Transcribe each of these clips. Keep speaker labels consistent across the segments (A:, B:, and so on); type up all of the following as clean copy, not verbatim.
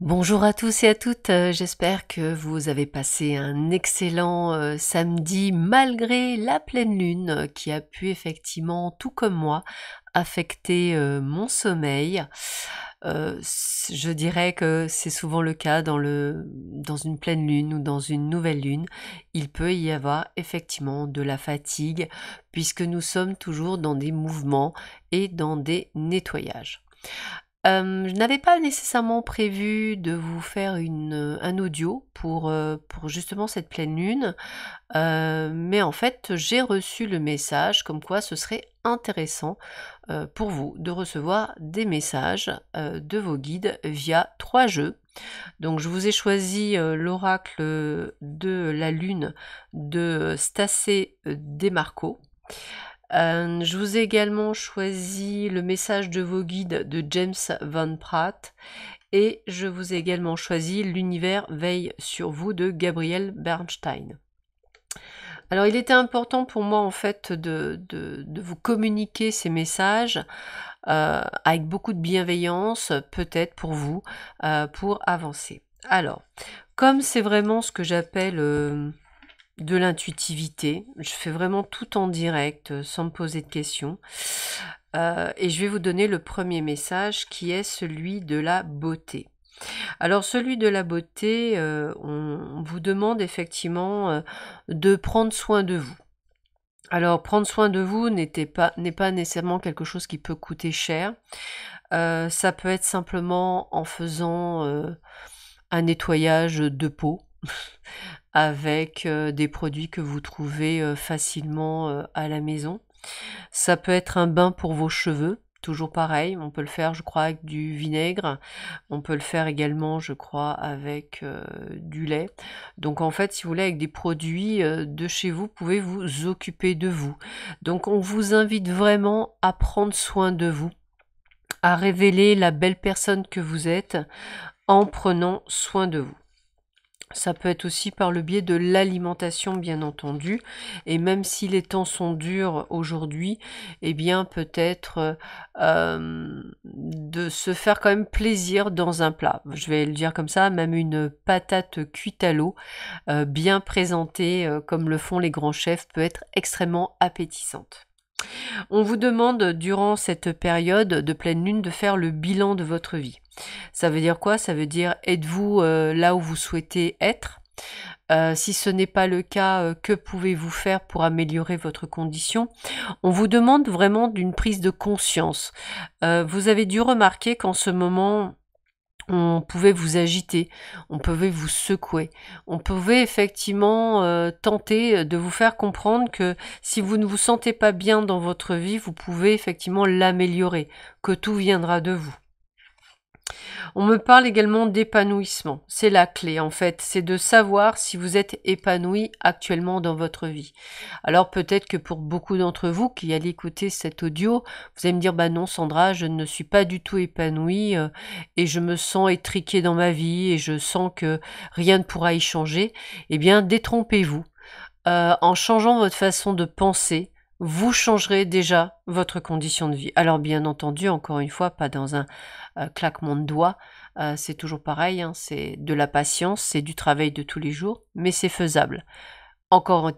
A: Bonjour à tous et à toutes, j'espère que vous avez passé un excellent samedi malgré la pleine lune qui a pu effectivement, tout comme moi, affecter mon sommeil. Je dirais que c'est souvent le cas dans une pleine lune ou dans une nouvelle lune. Il peut y avoir effectivement de la fatigue puisque nous sommes toujours dans des mouvements et dans des nettoyages. Je n'avais pas nécessairement prévu de vous faire un audio pour justement cette pleine lune, mais en fait, j'ai reçu le message comme quoi ce serait intéressant, pour vous de recevoir des messages, de vos guides via 3 jeux. Donc je vous ai choisi, l'oracle, de la lune de Stacey Demarco. Je vous ai également choisi le message de vos guides de James Van Pratt et je vous ai également choisi l'univers veille sur vous de Gabriel Bernstein. Alors il était important pour moi en fait de vous communiquer ces messages avec beaucoup de bienveillance, peut-être pour vous, pour avancer. Alors, comme c'est vraiment ce que j'appelle de l'intuitivité. Je fais vraiment tout en direct, sans me poser de questions. Et je vais vous donner le premier message qui est celui de la beauté. Alors celui de la beauté, on vous demande effectivement de prendre soin de vous. Alors prendre soin de vous n'est pas nécessairement quelque chose qui peut coûter cher. Ça peut être simplement en faisant un nettoyage de peau avec des produits que vous trouvez facilement à la maison. Ça peut être un bain pour vos cheveux, toujours pareil, on peut le faire je crois avec du vinaigre, on peut le faire également je crois avec du lait. Donc en fait si vous voulez avec des produits de chez vous, vous pouvez vous occuper de vous. Donc on vous invite vraiment à prendre soin de vous, à révéler la belle personne que vous êtes en prenant soin de vous. Ça peut être aussi par le biais de l'alimentation, bien entendu. Et même si les temps sont durs aujourd'hui, eh bien, peut-être de se faire quand même plaisir dans un plat. Je vais le dire comme ça, même une patate cuite à l'eau, bien présentée comme le font les grands chefs, peut être extrêmement appétissante. On vous demande durant cette période de pleine lune de faire le bilan de votre vie. Ça veut dire quoi? Ça veut dire êtes-vous là où vous souhaitez être? Si ce n'est pas le cas, que pouvez-vous faire pour améliorer votre condition? On vous demande vraiment d'une prise de conscience. Vous avez dû remarquer qu'en ce moment, on pouvait vous agiter, on pouvait vous secouer, on pouvait effectivement tenter de vous faire comprendre que si vous ne vous sentez pas bien dans votre vie, vous pouvez effectivement l'améliorer, que tout viendra de vous. On me parle également d'épanouissement. C'est la clé en fait, c'est de savoir si vous êtes épanoui actuellement dans votre vie. Alors peut-être que pour beaucoup d'entre vous qui allez écouter cet audio, vous allez me dire bah non Sandra, je ne suis pas du tout épanouie et je me sens étriquée dans ma vie et je sens que rien ne pourra y changer. Eh bien détrompez-vous. En changeant votre façon de penser, vous changerez déjà votre condition de vie. Alors bien entendu, encore une fois, pas dans un claquement de doigts, c'est toujours pareil, hein, c'est de la patience, c'est du travail de tous les jours, mais c'est faisable. Encore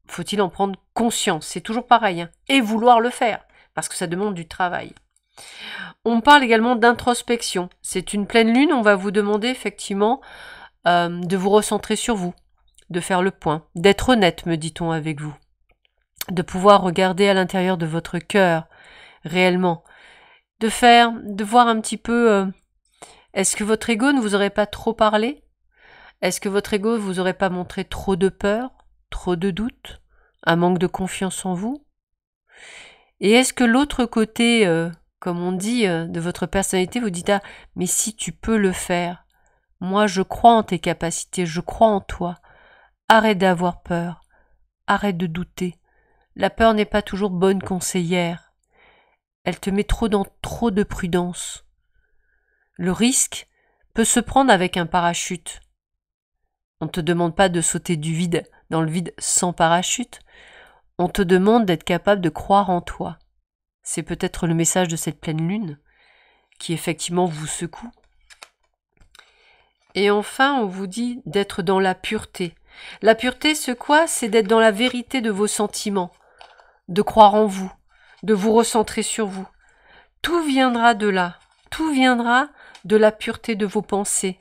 A: faut-il en prendre conscience, c'est toujours pareil, hein, et vouloir le faire, parce que ça demande du travail. On parle également d'introspection. C'est une pleine lune, on va vous demander effectivement de vous recentrer sur vous, de faire le point, d'être honnête, me dit-on avec vous, de pouvoir regarder à l'intérieur de votre cœur réellement, de voir un petit peu, est-ce que votre ego ne vous aurait pas trop parlé? Est-ce que votre ego ne vous aurait pas montré trop de peur, trop de doute, un manque de confiance en vous? Et est-ce que l'autre côté, comme on dit, de votre personnalité vous dit ah mais si tu peux le faire, moi je crois en tes capacités, je crois en toi. Arrête d'avoir peur, arrête de douter. La peur n'est pas toujours bonne conseillère. Elle te met dans trop de prudence. Le risque peut se prendre avec un parachute. On ne te demande pas de sauter dans le vide sans parachute. On te demande d'être capable de croire en toi. C'est peut-être le message de cette pleine lune qui effectivement vous secoue. Et enfin, on vous dit d'être dans la pureté. La pureté, c'est quoi? C'est d'être dans la vérité de vos sentiments, de croire en vous, de vous recentrer sur vous. Tout viendra de là. Tout viendra de la pureté de vos pensées,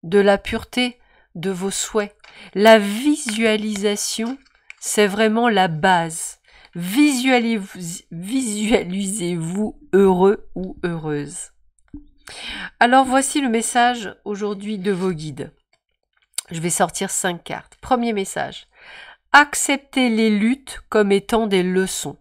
A: de la pureté de vos souhaits. La visualisation, c'est vraiment la base. Visualisez-vous heureux ou heureuse. Alors voici le message aujourd'hui de vos guides. Je vais sortir 5 cartes. Premier message. Acceptez les luttes comme étant des leçons.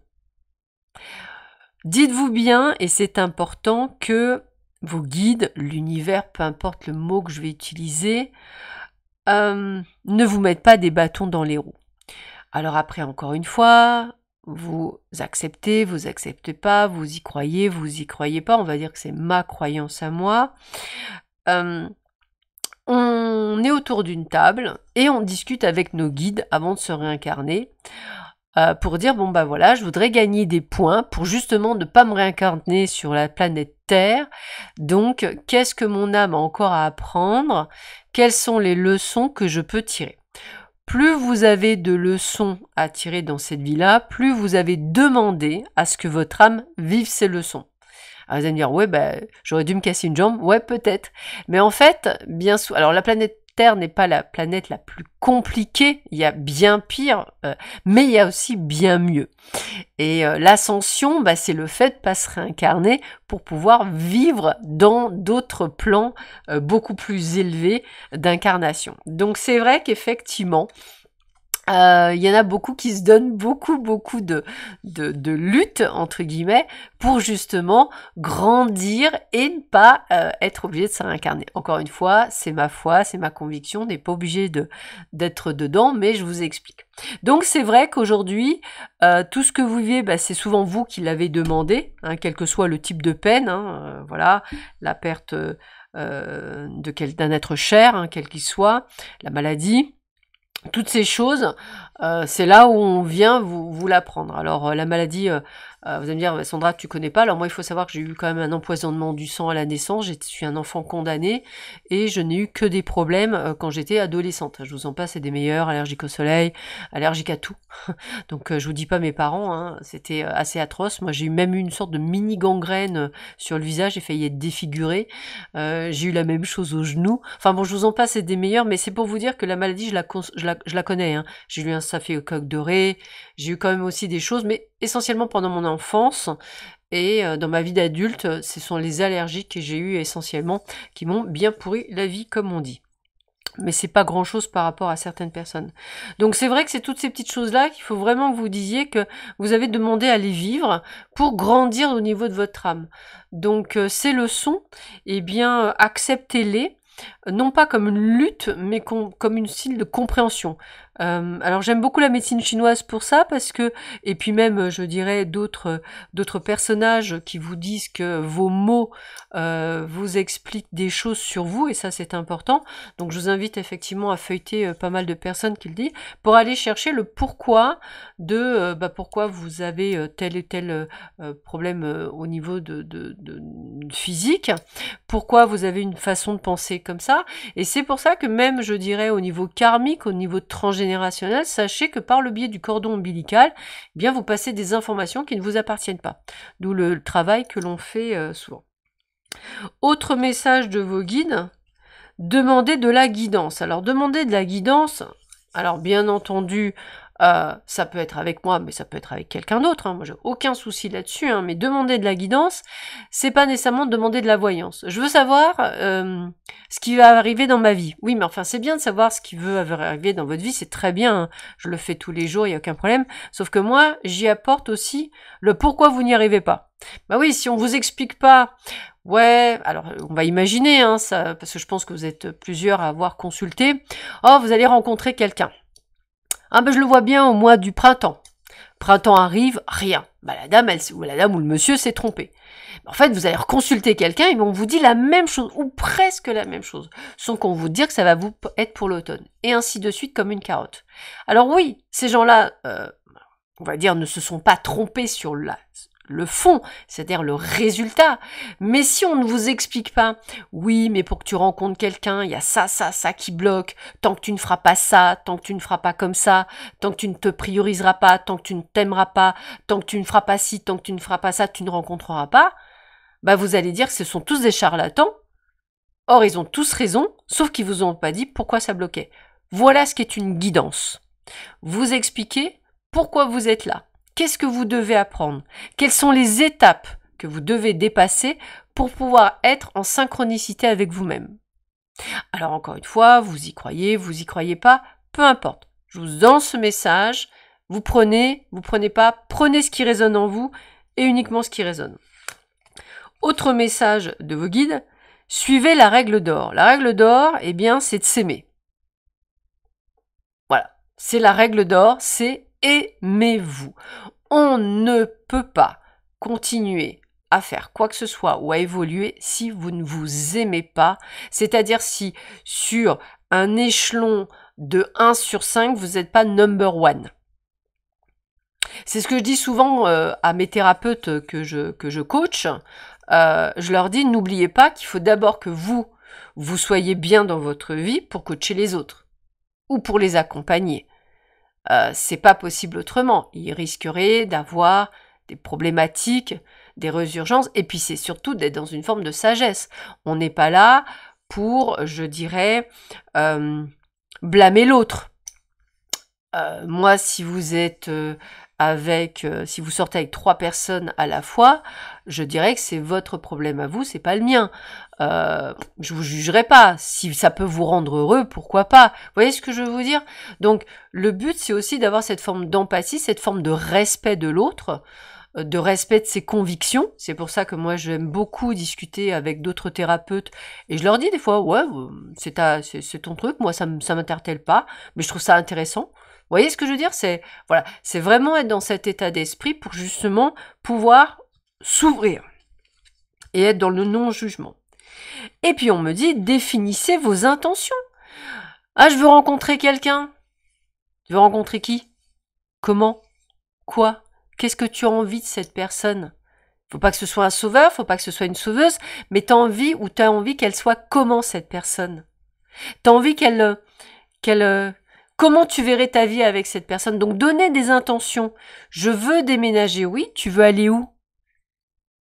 A: Dites-vous bien, et c'est important, que vos guides, l'univers, peu importe le mot que je vais utiliser, ne vous mettent pas des bâtons dans les roues. Alors après, encore une fois, vous acceptez pas, vous y croyez pas, on va dire que c'est ma croyance à moi. On est autour d'une table et on discute avec nos guides avant de se réincarner pour dire, bon bah voilà, je voudrais gagner des points pour justement ne pas me réincarner sur la planète Terre. Donc, qu'est-ce que mon âme a encore à apprendre? Quelles sont les leçons que je peux tirer? Plus vous avez de leçons à tirer dans cette vie-là, plus vous avez demandé à ce que votre âme vive ces leçons. Alors vous allez me dire, ouais, bah, j'aurais dû me casser une jambe. Ouais, peut-être. Mais en fait, bien souvent, alors la planète Terre n'est pas la planète la plus compliquée, il y a bien pire, mais il y a aussi bien mieux. Et l'ascension, bah, c'est le fait de ne pas se réincarner pour pouvoir vivre dans d'autres plans beaucoup plus élevés d'incarnation. Donc c'est vrai qu'effectivement, il y en a beaucoup qui se donnent beaucoup de lutte, entre guillemets, pour justement grandir et ne pas être obligé de se réincarner. Encore une fois, c'est ma foi, c'est ma conviction, on n'est pas obligé d'être dedans, mais je vous explique. Donc c'est vrai qu'aujourd'hui, tout ce que vous vivez, bah, c'est souvent vous qui l'avez demandé, hein, quel que soit le type de peine, hein, voilà, la perte d'un être cher, hein, quel qu'il soit, la maladie. Toutes ces choses, c'est là où on vient vous l'apprendre. Alors la maladie, vous allez me dire, Sandra, tu connais pas. Alors moi, il faut savoir que j'ai eu quand même un empoisonnement du sang à la naissance. Je suis un enfant condamné et je n'ai eu que des problèmes quand j'étais adolescente. Je vous en passe, c'est des meilleurs, allergique au soleil, allergique à tout. Donc je vous dis pas mes parents, hein, c'était assez atroce. Moi, j'ai eu même une sorte de mini gangrène sur le visage, j'ai failli être défigurée. J'ai eu la même chose au genou. Enfin bon, je vous en passe, c'est des meilleurs, mais c'est pour vous dire que la maladie, je la connais. Hein. J'ai eu un staphylocoque doré, j'ai eu quand même aussi des choses, mais essentiellement pendant mon enfance et dans ma vie d'adulte, ce sont les allergies que j'ai eues essentiellement qui m'ont bien pourri la vie, comme on dit. Mais c'est pas grand chose par rapport à certaines personnes. Donc c'est vrai que c'est toutes ces petites choses-là qu'il faut vraiment que vous disiez que vous avez demandé à les vivre pour grandir au niveau de votre âme. Donc ces leçons, eh bien, acceptez-les, non pas comme une lutte, mais comme une style de compréhension. Alors j'aime beaucoup la médecine chinoise pour ça, parce que, et puis même, je dirais, d'autres personnages qui vous disent que vos mots vous expliquent des choses sur vous, et ça c'est important. Donc je vous invite effectivement à feuilleter pas mal de personnes qui le disent, pour aller chercher le pourquoi de pourquoi vous avez tel et tel problème au niveau de physique, pourquoi vous avez une façon de penser comme ça, et c'est pour ça que même, je dirais, au niveau karmique, au niveau transgénérationnel, sachez que par le biais du cordon ombilical, eh bien vous passez des informations qui ne vous appartiennent pas, d'où le travail que l'on fait souvent. Autre message de vos guides, demandez de la guidance. Alors demander de la guidance, alors bien entendu, ça peut être avec moi, mais ça peut être avec quelqu'un d'autre. Hein. Moi, j'ai aucun souci là-dessus. Hein. Mais demander de la guidance, c'est pas nécessairement demander de la voyance. Je veux savoir ce qui va arriver dans ma vie. Oui, mais enfin, c'est bien de savoir ce qui veut arriver dans votre vie. C'est très bien. Hein. Je le fais tous les jours, il n'y a aucun problème. Sauf que moi, j'y apporte aussi le pourquoi vous n'y arrivez pas. Bah oui, si on vous explique pas. Ouais, alors on va imaginer, hein, ça, parce que je pense que vous êtes plusieurs à avoir consulté. Oh, vous allez rencontrer quelqu'un. Ah ben je le vois bien au mois du printemps. Printemps arrive, rien. Bah la dame ou le monsieur s'est trompé. En fait, vous allez reconsulter quelqu'un et on vous dit la même chose, ou presque la même chose, sans qu'on vous dise que ça va vous être pour l'automne. Et ainsi de suite comme une carotte. Alors oui, ces gens-là, on va dire, ne se sont pas trompés sur le fond, c'est-à-dire le résultat. Mais si on ne vous explique pas, oui, mais pour que tu rencontres quelqu'un, il y a ça, ça, ça qui bloque, tant que tu ne feras pas ça, tant que tu ne feras pas comme ça, tant que tu ne te prioriseras pas, tant que tu ne t'aimeras pas, tant que tu ne feras pas ci, tant que tu ne feras pas ça, tu ne rencontreras pas, bah vous allez dire que ce sont tous des charlatans. Or, ils ont tous raison, sauf qu'ils vous ont pas dit pourquoi ça bloquait. Voilà ce qui est une guidance. Vous expliquez pourquoi vous êtes là. Qu'est-ce que vous devez apprendre? Quelles sont les étapes que vous devez dépasser pour pouvoir être en synchronicité avec vous-même? Alors encore une fois, vous y croyez pas, peu importe. Je vous donne ce message, vous prenez pas, prenez ce qui résonne en vous et uniquement ce qui résonne. Autre message de vos guides, suivez la règle d'or. La règle d'or, eh bien, c'est de s'aimer. Voilà, c'est la règle d'or, c'est aimez-vous. On ne peut pas continuer à faire quoi que ce soit ou à évoluer si vous ne vous aimez pas, c'est-à-dire si sur un échelon de 1 sur 5, vous n'êtes pas number one. C'est ce que je dis souvent à mes thérapeutes que je coach. Je leur dis, n'oubliez pas qu'il faut d'abord que vous soyez bien dans votre vie pour coacher les autres ou pour les accompagner. C'est pas possible autrement. Ils risqueraient d'avoir des problématiques, des résurgences, et puis c'est surtout d'être dans une forme de sagesse. On n'est pas là pour, je dirais, blâmer l'autre. Moi, si vous êtes si vous sortez avec 3 personnes à la fois, je dirais que c'est votre problème à vous, c'est pas le mien. Je vous jugerai pas. Si ça peut vous rendre heureux, pourquoi pas? Vous voyez ce que je veux vous dire? Donc, le but, c'est aussi d'avoir cette forme d'empathie, cette forme de respect de l'autre, de respect de ses convictions. C'est pour ça que moi, j'aime beaucoup discuter avec d'autres thérapeutes et je leur dis des fois, ouais, c'est ton truc, moi, ça m'interpelle pas, mais je trouve ça intéressant. Vous voyez ce que je veux dire? C'est vraiment être dans cet état d'esprit pour justement pouvoir s'ouvrir et être dans le non-jugement. Et puis on me dit, définissez vos intentions. Ah, je veux rencontrer quelqu'un. Tu veux rencontrer qui? Comment? Quoi? Qu'est-ce que tu as envie de cette personne? Faut pas que ce soit un sauveur, faut pas que ce soit une sauveuse, mais t'as envie qu'elle soit comment cette personne? T'as envie comment tu verrais ta vie avec cette personne? Donc, donner des intentions. Je veux déménager, oui. Tu veux aller où?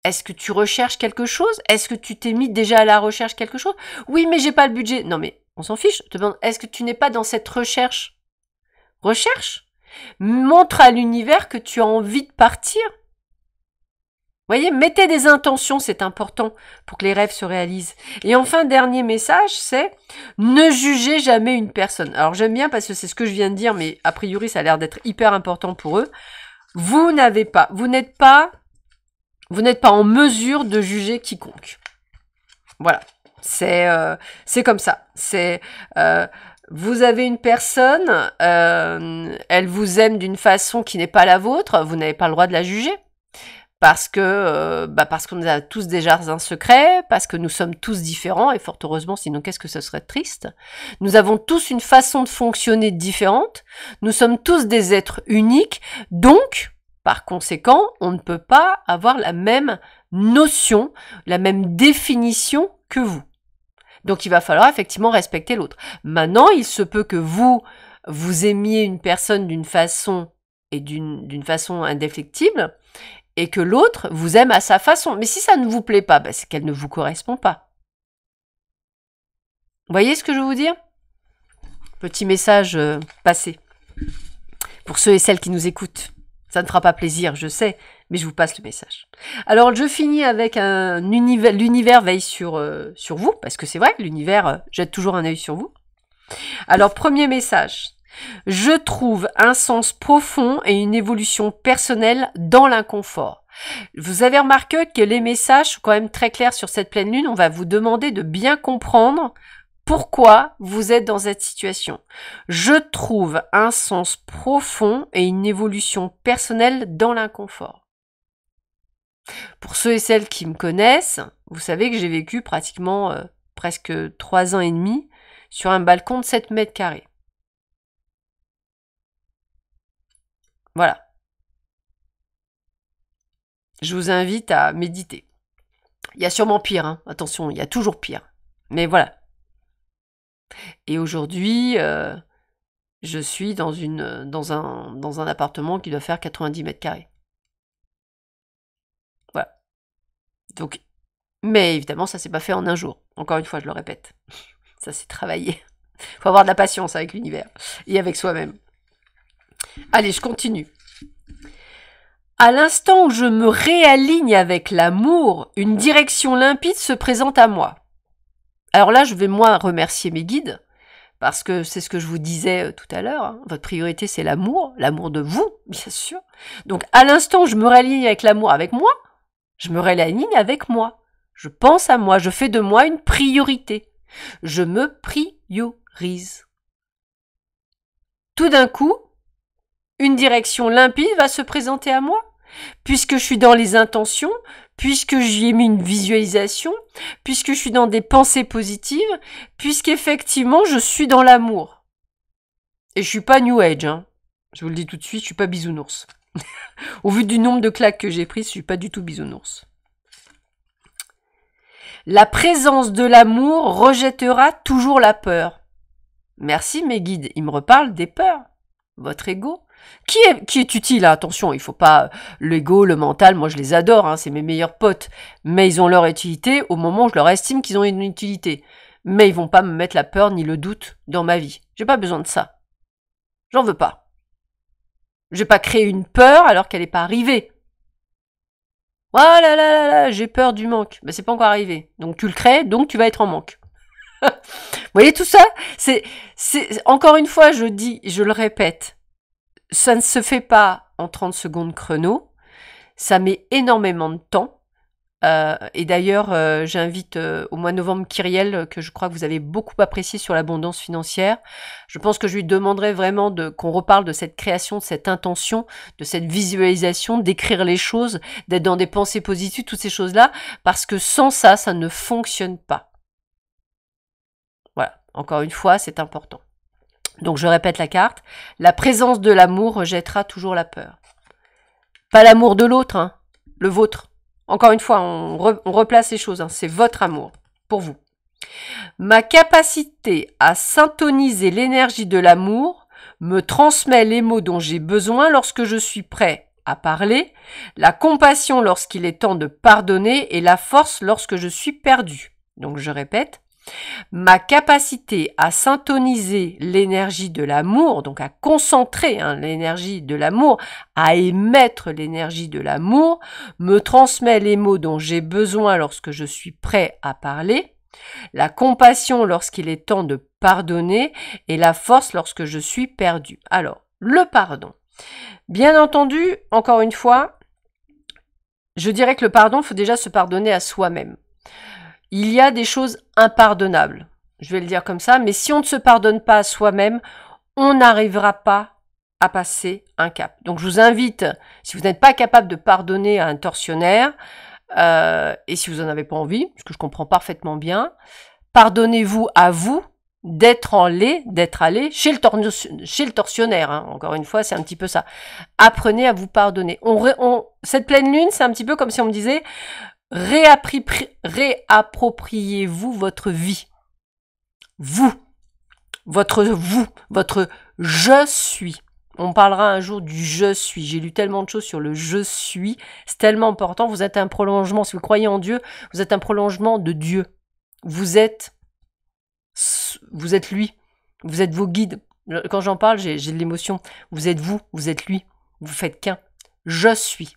A: Est-ce que tu recherches quelque chose? Est-ce que tu t'es mis déjà à la recherche quelque chose? Oui, mais j'ai pas le budget. Non, mais on s'en fiche. Je te demande, est-ce que tu n'es pas dans cette recherche? Recherche. Montre à l'univers que tu as envie de partir. Voyez, mettez des intentions, c'est important pour que les rêves se réalisent. Et enfin, dernier message, c'est ne jugez jamais une personne. Alors j'aime bien parce que c'est ce que je viens de dire, mais a priori ça a l'air d'être hyper important pour eux. Vous n'êtes pas en mesure de juger quiconque. Voilà, c'est comme ça. Vous avez une personne, elle vous aime d'une façon qui n'est pas la vôtre, vous n'avez pas le droit de la juger. Parce qu'on a tous des jardins secrets, parce que nous sommes tous différents, et fort heureusement, sinon qu'est-ce que ce serait triste. Nous avons tous une façon de fonctionner différente, nous sommes tous des êtres uniques, donc, par conséquent, on ne peut pas avoir la même notion, la même définition que vous. Donc il va falloir effectivement respecter l'autre. Maintenant, il se peut que vous aimiez une personne d'une façon indéfectible, et que l'autre vous aime à sa façon. Mais si ça ne vous plaît pas, c'est qu'elle ne vous correspond pas. Vous voyez ce que je veux vous dire? Petit message passé. Pour ceux et celles qui nous écoutent. Ça ne fera pas plaisir, je sais, mais je vous passe le message. Alors, je finis avec l'univers veille sur vous, parce que c'est vrai, l'univers jette toujours un œil sur vous. Alors, premier message. Je trouve un sens profond et une évolution personnelle dans l'inconfort. Vous avez remarqué que les messages sont quand même très clairs sur cette pleine lune. On va vous demander de bien comprendre pourquoi vous êtes dans cette situation. Je trouve un sens profond et une évolution personnelle dans l'inconfort. Pour ceux et celles qui me connaissent, vous savez que j'ai vécu pratiquement presque 3 ans et demi sur un balcon de 7 mètres carrés. Voilà. je vous invite à méditer. Il y a sûrement pire, hein. Attention, il y a toujours pire. Mais voilà. Et aujourd'hui, je suis dans un appartement qui doit faire 90 mètres carrés. Voilà. Donc, mais évidemment, ça s'est pas fait en un jour. Encore une fois, je le répète. Ça s'est travaillé. Faut avoir de la patience avec l'univers et avec soi-même. Allez, je continue. À l'instant où je me réaligne avec l'amour, une direction limpide se présente à moi. Alors là, je vais moi remercier mes guides, parce que c'est ce que je vous disais tout à l'heure. Hein. Votre priorité, c'est l'amour de vous, bien sûr. Donc, à l'instant où je me réaligne avec l'amour avec moi, je me réaligne avec moi. Je pense à moi, je fais de moi une priorité. Je me priorise. Tout d'un coup, une direction limpide va se présenter à moi, puisque je suis dans les intentions, puisque j'y ai mis une visualisation, puisque je suis dans des pensées positives, puisqu'effectivement je suis dans l'amour. Et je suis pas New Age, hein. Je vous le dis tout de suite, je suis pas bisounours. Au vu du nombre de claques que j'ai prises, je suis pas du tout bisounours. La présence de l'amour rejettera toujours la peur. Merci mes guides, ils me reparlent des peurs. Votre ego. Qui est utile, attention, il faut pas l'ego, le mental, moi je les adore, hein, c'est mes meilleurs potes, mais ils ont leur utilité au moment où je leur estime qu'ils ont une utilité. Mais ils vont pas me mettre la peur ni le doute dans ma vie. J'ai pas besoin de ça. J'en veux pas. Je vais pas créer une peur alors qu'elle n'est pas arrivée. Oh là là là là, j'ai peur du manque. Mais c'est pas encore arrivé. Donc tu le crées, donc tu vas être en manque. Vous voyez tout ça? C'est encore une fois, je le répète, ça ne se fait pas en 30 secondes chrono, ça met énormément de temps. Et d'ailleurs, j'invite au mois de novembre Kyriel, que je crois que vous avez beaucoup apprécié sur l'abondance financière. Je pense que je lui demanderai vraiment qu'on reparle de cette création, de cette intention, de cette visualisation, d'écrire les choses, d'être dans des pensées positives, toutes ces choses-là, parce que sans ça, ça ne fonctionne pas. Voilà, encore une fois, c'est important. Donc je répète la carte, la présence de l'amour rejettera toujours la peur. Pas l'amour de l'autre, hein, le vôtre. Encore une fois, on replace les choses, hein, c'est votre amour, pour vous. Ma capacité à syntoniser l'énergie de l'amour me transmet les mots dont j'ai besoin lorsque je suis prêt à parler, la compassion lorsqu'il est temps de pardonner et la force lorsque je suis perdu. Donc je répète, ma capacité à syntoniser l'énergie de l'amour, donc à concentrer l'énergie de l'amour, à émettre l'énergie de l'amour, me transmet les mots dont j'ai besoin lorsque je suis prêt à parler, la compassion lorsqu'il est temps de pardonner et la force lorsque je suis perdu. Alors, le pardon. Bien entendu, encore une fois, je dirais que le pardon, il faut déjà se pardonner à soi-même. Il y a des choses impardonnables, je vais le dire comme ça, mais si on ne se pardonne pas à soi-même, on n'arrivera pas à passer un cap. Donc je vous invite, si vous n'êtes pas capable de pardonner à un tortionnaire, et si vous n'en avez pas envie, ce que je comprends parfaitement bien, pardonnez-vous à vous d'être allé chez le tortionnaire. Hein. Encore une fois, c'est un petit peu ça. Apprenez à vous pardonner. Cette pleine lune, c'est un petit peu comme si on me disait... Réappropriez-vous votre vie. Votre je suis. On parlera un jour du je suis. J'ai lu tellement de choses sur le je suis. C'est tellement important. Vous êtes un prolongement. Si vous croyez en Dieu, vous êtes un prolongement de Dieu. Vous êtes lui. Vous êtes vos guides. Quand j'en parle, j'ai de l'émotion. Vous êtes lui. Vous faites qu'un. Je suis.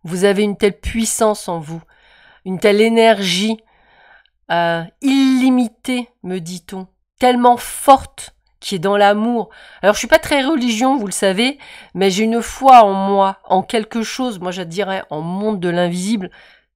A: Vous avez une telle puissance en vous, une telle énergie illimitée, me dit-on, tellement forte, qui est dans l'amour. Alors, je suis pas très religion, vous le savez, mais j'ai une foi en moi, en quelque chose, moi je dirais en monde de l'invisible.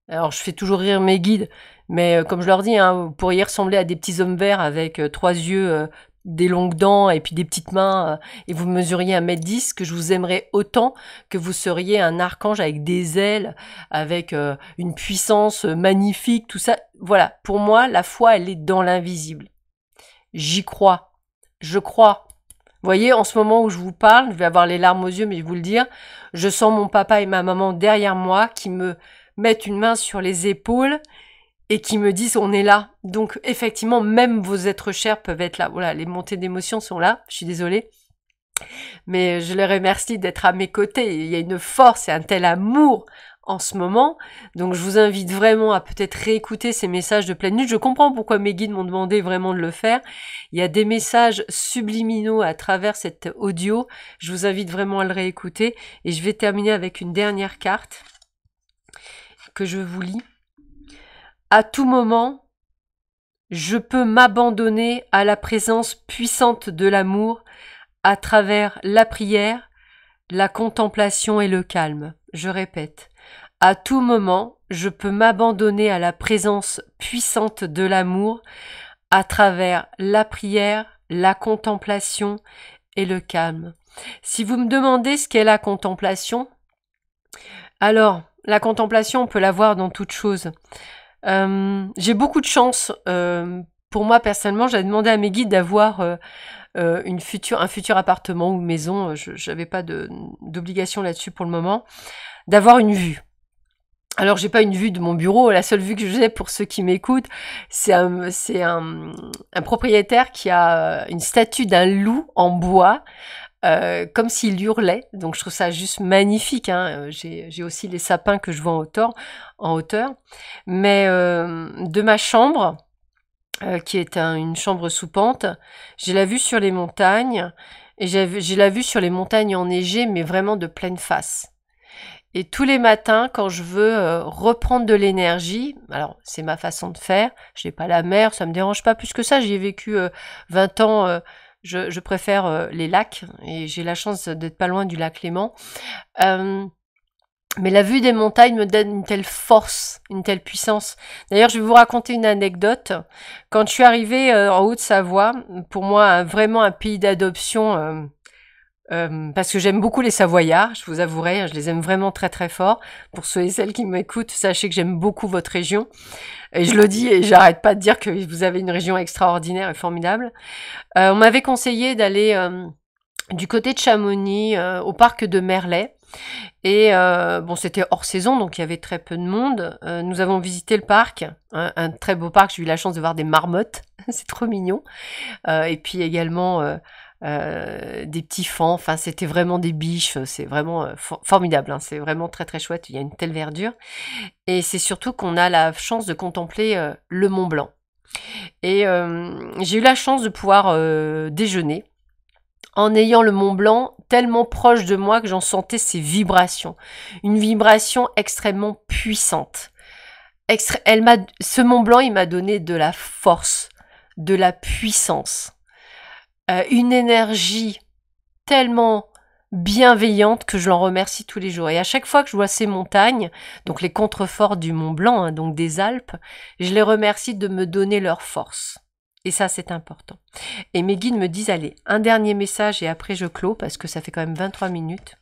A: Alors, je fais toujours rire mes guides, mais comme je leur dis, hein, vous pourriez ressembler à des petits hommes verts avec 3 yeux, des longues dents et puis des petites mains, et vous mesuriez 1m10, que je vous aimerais autant que vous seriez un archange avec des ailes, avec une puissance magnifique, tout ça. Voilà, pour moi, la foi, elle est dans l'invisible. J'y crois. Je crois Vous voyez, en ce moment où je vous parle, je vais avoir les larmes aux yeux, mais je vais vous le dire, je sens mon papa et ma maman derrière moi qui me mettent une main sur les épaules et qui me disent on est là. Donc effectivement, même vos êtres chers peuvent être là. Voilà, les montées d'émotions sont là, je suis désolée. Mais je les remercie d'être à mes côtés. Il y a une force et un tel amour en ce moment. Donc je vous invite vraiment à peut-être réécouter ces messages de pleine lune. Je comprends pourquoi mes guides m'ont demandé vraiment de le faire. Il y a des messages subliminaux à travers cet audio. Je vous invite vraiment à le réécouter. Et je vais terminer avec une dernière carte que je vous lis. À tout moment, je peux m'abandonner à la présence puissante de l'amour à travers la prière, la contemplation et le calme. Je répète, à tout moment, je peux m'abandonner à la présence puissante de l'amour à travers la prière, la contemplation et le calme. Si vous me demandez ce qu'est la contemplation, alors, la contemplation, on peut la voir dans toute chose. J'ai beaucoup de chance. Pour moi, personnellement, j'avais demandé à mes guides d'avoir un futur appartement ou maison. Je n'avais pas d'obligation là-dessus pour le moment. D'avoir une vue. Alors, j'ai pas une vue de mon bureau. La seule vue que j'ai pour ceux qui m'écoutent, c'est un propriétaire qui a une statue d'un loup en bois. Comme s'il hurlait, donc je trouve ça juste magnifique. Hein. J'ai aussi les sapins que je vois en hauteur. Mais de ma chambre, qui est une chambre sous pente, j'ai la vue sur les montagnes, et j'ai la vue sur les montagnes enneigées, mais vraiment de pleine face. Et tous les matins, quand je veux reprendre de l'énergie, alors c'est ma façon de faire, je n'ai pas la mer, ça me dérange pas plus que ça, j'y ai vécu 20 ans. Je préfère les lacs et j'ai la chance d'être pas loin du lac Léman. Mais la vue des montagnes me donne une telle force, une telle puissance. D'ailleurs, je vais vous raconter une anecdote. Quand je suis arrivée en Haute-Savoie, pour moi, vraiment un pays d'adoption, parce que j'aime beaucoup les Savoyards, je vous avouerai, je les aime vraiment très très fort. Pour ceux et celles qui m'écoutent, sachez que j'aime beaucoup votre région. Et je le dis et j'arrête pas de dire que vous avez une région extraordinaire et formidable. On m'avait conseillé d'aller du côté de Chamonix, au parc de Merlet. Et bon, c'était hors saison, donc il y avait très peu de monde. Nous avons visité le parc, un très beau parc. J'ai eu la chance de voir des marmottes, c'est trop mignon. Et puis également des petits fans. Enfin, c'était vraiment des biches. C'est vraiment formidable. Hein. C'est vraiment très très chouette. Il y a une telle verdure. Et c'est surtout qu'on a la chance de contempler le Mont Blanc. Et j'ai eu la chance de pouvoir déjeuner en ayant le Mont Blanc tellement proche de moi que j'en sentais ces vibrations. Une vibration extrêmement puissante. Ce Mont Blanc, il m'a donné de la force, de la puissance, une énergie tellement bienveillante que je l'en remercie tous les jours. Et à chaque fois que je vois ces montagnes, donc les contreforts du Mont Blanc, hein, donc des Alpes, je les remercie de me donner leur force. Et ça, c'est important. Et mes guides me disent, allez, un dernier message et après je clôt parce que ça fait quand même 23 minutes.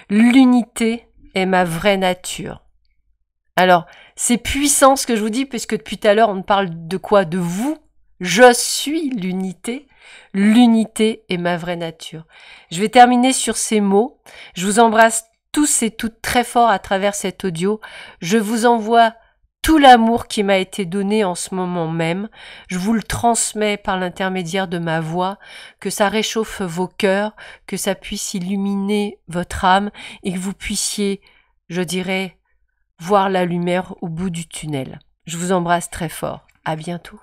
A: L'unité est ma vraie nature. Alors, c'est puissant ce que je vous dis puisque depuis tout à l'heure, on parle de quoi? De vous. Je suis l'unité. L'unité est ma vraie nature. Je vais terminer sur ces mots. Je vous embrasse tous et toutes très fort à travers cet audio. Je vous envoie tout l'amour qui m'a été donné en ce moment même. Je vous le transmets par l'intermédiaire de ma voix, que ça réchauffe vos cœurs, que ça puisse illuminer votre âme et que vous puissiez, je dirais, voir la lumière au bout du tunnel. Je vous embrasse très fort. À bientôt.